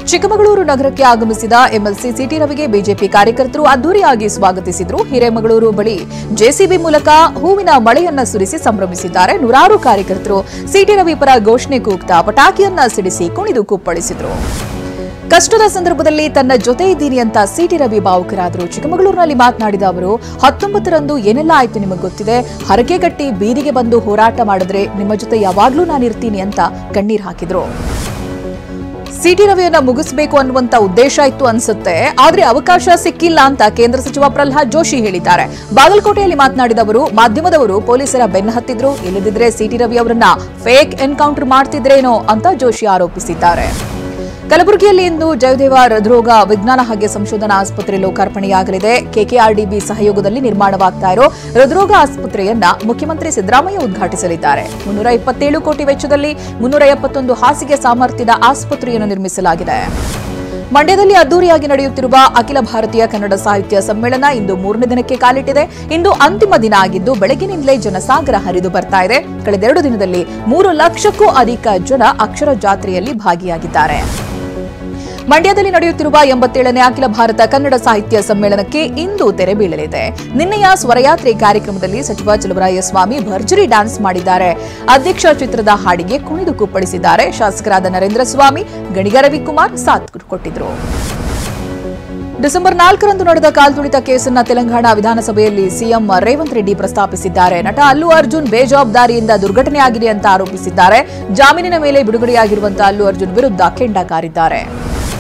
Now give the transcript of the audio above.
ಚಿಕ್ಕಮಗಳೂರು ನಗರಕ್ಕೆ ಆಗಮಿಸಿದ MLC city ರವಿಗೆ BJP ಕಾರ್ಯಕರ್ತರು ಅದ್ದೂರಿಯಾಗಿ ಸ್ವಾಗತಿಸಿದರು. ಹಿರೇಮಗಳೂರು ಬಳಿ ಜೆಸಿಬಿ ಮೂಲಕ ಹೂವಿನ ಮಳೆಯನ್ನ ಸುರಿಸಿ ಸಂಭ್ರಮಿಸಿದ್ದಾರೆ. ನೂರಾರು ಕಾರ್ಯಕರ್ತರು ಸಿಟಿ ರವಿ ಪರ ಘೋಷಣೆ ಕೂಗ್ತಾ ಪಟಾಕಿಯನ್ನ ಸಿಡಿಸಿ ಕುಣಿದು ಕುಪ್ಪಳಿಸಿದರು. ಕಷ್ಟದ ಸಂದರ್ಭದಲ್ಲಿ ತನ್ನ ಜೊತೆ ಇದ್ದೀನಿ ಅಂತ ಸಿಟಿ ರವಿ ಭಾವುಕರಾದರು. ಚಿಕ್ಕಮಗಳೂರಿನಲ್ಲಿ ಮಾತನಾಡಿದ ಅವರು, 19ರಂದು ಏನೆಲ್ಲ ಆಯ್ತು ನಿಮಗೆ ಗೊತ್ತಿದೆ. ಹರಕೆ ಕಟ್ಟಿ ಬೀದಿಗೆ ಬಂದು ಹೋರಾಟ ಮಾಡಿದ್ರೆ ನಿಮ್ಮ ಜೊತೆ ಯಾವಾಗ್ಲೂ ನಾನಿರ್ತೀನಿ ಅಂತ ಕಣ್ಣೀರ್ ಹಾಕಿದ್ರು. ಸಿಟಿ ರವಿಯನ್ನ ಮುಗಿಸಬೇಕು ಅನ್ನುವಂತ ಉದ್ದೇಶ ಇತ್ತು ಅನ್ಸುತ್ತೆ, ಆದ್ರೆ ಅವಕಾಶ ಸಿಕ್ಕಿಲ್ಲ ಅಂತ ಕೇಂದ್ರ ಸಚಿವ ಪ್ರಹ್ಲಾದ್ ಜೋಶಿ ಹೇಳಿದ್ದಾರೆ. ಬಾಗಲಕೋಟೆಯಲ್ಲಿ ಮಾತನಾಡಿದ ಅವರು, ಮಾಧ್ಯಮದವರು ಪೊಲೀಸರ ಬೆನ್ನ ಹತ್ತಿದ್ರು, ಇಲ್ಲದಿದ್ರೆ ಸಿಟಿ ರವಿ ಅವರನ್ನ ಫೇಕ್ ಎನ್ಕೌಂಟರ್ ಮಾಡ್ತಿದ್ರೇನೋ ಅಂತ ಜೋಶಿ ಆರೋಪಿಸಿದ್ದಾರೆ. ಕಲಬುರಗಿಯಲ್ಲಿ ಇಂದು ಜಯದೇವ ಹೃದ್ರೋಗ ವಿಜ್ಞಾನ ಹಾಗೂ ಸಂಶೋಧನಾ ಆಸ್ಪತ್ರೆ ಲೋಕಾರ್ಪಣೆಯಾಗಲಿದೆ. ಕೆಕೆಆರ್ಡಿಬಿ ಸಹಯೋಗದಲ್ಲಿ ನಿರ್ಮಾಣವಾಗ್ತಾ ಇರೋ ಹೃದ್ರೋಗ ಆಸ್ಪತ್ರೆಯನ್ನ ಮುಖ್ಯಮಂತ್ರಿ ಸಿದ್ದರಾಮಯ್ಯ ಉದ್ಘಾಟಿಸಲಿದ್ದಾರೆ. 327 ಕೋಟಿ ವೆಚ್ಚದಲ್ಲಿ 371 ಹಾಸಿಗೆ ಸಾಮರ್ಥ್ಯದ ಆಸ್ಪತ್ರೆಯನ್ನು ನಿರ್ಮಿಸಲಾಗಿದೆ. ಮಂಡ್ಯದಲ್ಲಿ ಅದ್ದೂರಿಯಾಗಿ ನಡೆಯುತ್ತಿರುವ ಅಖಿಲ ಭಾರತೀಯ ಕನ್ನಡ ಸಾಹಿತ್ಯ ಸಮ್ಮೇಳನ ಇಂದು 3ನೇ ದಿನಕ್ಕೆ ಕಾಲಿಟ್ಟಿದೆ. ಇಂದು ಅಂತಿಮ ದಿನ ಆಗಿದ್ದು ಬೆಳಗಿನಿಂದಲೇ ಜನಸಾಗರ ಹರಿದು ಬರ್ತಾ ಇದೆ. ಕಳೆದ 2 ದಿನದಲ್ಲಿ 3 ಲಕ್ಷಕ್ಕೂ ಅಧಿಕ ಜನ ಅಕ್ಷರ ಜಾತ್ರೆಯಲ್ಲಿ ಭಾಗಿಯಾಗಿದ್ದಾರೆ. ಮಂಡ್ಯದಲ್ಲಿ ನಡೆಯುತ್ತಿರುವ 87ನೇ ಅಖಿಲ ಭಾರತ ಕನ್ನಡ ಸಾಹಿತ್ಯ ಸಮ್ಮೇಳನಕ್ಕೆ ಇಂದು ತೆರೆ ಬೀಳಲಿದೆ. ನಿನ್ನೆಯ ಸ್ವರಯಾತ್ರೆ ಕಾರ್ಯಕ್ರಮದಲ್ಲಿ ಸಚಿವ ಚಲುವರಾಯಸ್ವಾಮಿ ಭರ್ಜರಿ ಡ್ಯಾನ್ಸ್ ಮಾಡಿದ್ದಾರೆ. ಅಧ್ಯಕ್ಷ ಚಿತ್ರದ ಹಾಡಿಗೆ ಕುಣಿದು ಕುಪ್ಪಳಿಸಿದ್ದಾರೆ. ಶಾಸಕರಾದ ನರೇಂದ್ರ ಸ್ವಾಮಿ, ಗಣಿಗ ರವಿಕುಮಾರ್ ಸಾಥ್ ಕೊಟ್ಟಿದ್ರು. ಡಿಸೆಂಬರ್ 4ರಂದು ನಡೆದ ಕಾಲ್ತುಳಿತ ಕೇಸನ್ನ ತೆಲಂಗಾಣ ವಿಧಾನಸಭೆಯಲ್ಲಿ ಸಿಎಂ ರೇವಂತ್ ರೆಡ್ಡಿ ಪ್ರಸ್ತಾಪಿಸಿದ್ದಾರೆ. ನಟ ಅಲ್ಲು ಅರ್ಜುನ್ ಬೇಜವಾಬ್ದಾರಿಯಿಂದ ದುರ್ಘಟನೆಯಾಗಿದೆ ಅಂತ ಆರೋಪಿಸಿದ್ದಾರೆ. ಜಾಮೀನಿನ ಮೇಲೆ ಬಿಡುಗಡೆಯಾಗಿರುವಂತಹ ಅಲ್ಲು ಅರ್ಜುನ್ ವಿರುದ್ಧ ಕೆಂಡ ಕಾರಿದ್ದಾರೆ.